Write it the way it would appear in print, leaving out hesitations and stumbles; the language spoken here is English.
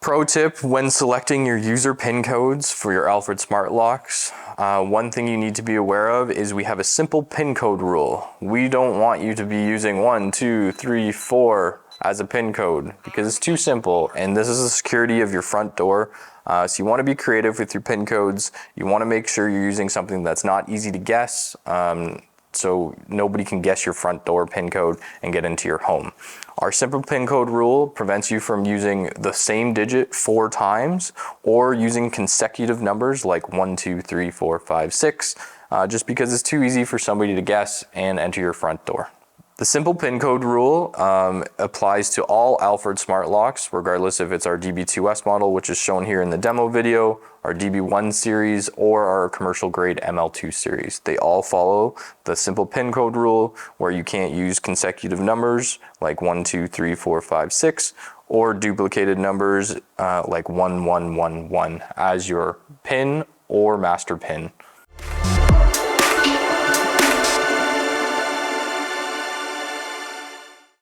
Pro tip when selecting your user PIN codes for your Alfred smart locks, one thing you need to be aware of is we have a simple PIN code rule. We don't want you to be using 1, 2, 3, 4 as a PIN code because it's too simple, and this is the security of your front door. So you want to be creative with your PIN codes. You want to make sure you're using something that's not easy to guess, so nobody can guess your front door PIN code and get into your home. Our simple PIN code rule prevents you from using the same digit 4 times or using consecutive numbers like 1, 2, 3, 4, 5, 6, just because it's too easy for somebody to guess and enter your front door. The simple PIN code rule applies to all Alfred smart locks, regardless if it's our DB2S model, which is shown here in the demo video, our DB1 series, or our commercial grade ML2 series. They all follow the simple PIN code rule where you can't use consecutive numbers like 1, 2, 3, 4, 5, 6, or duplicated numbers like 1, 1, 1, 1 as your PIN or master PIN.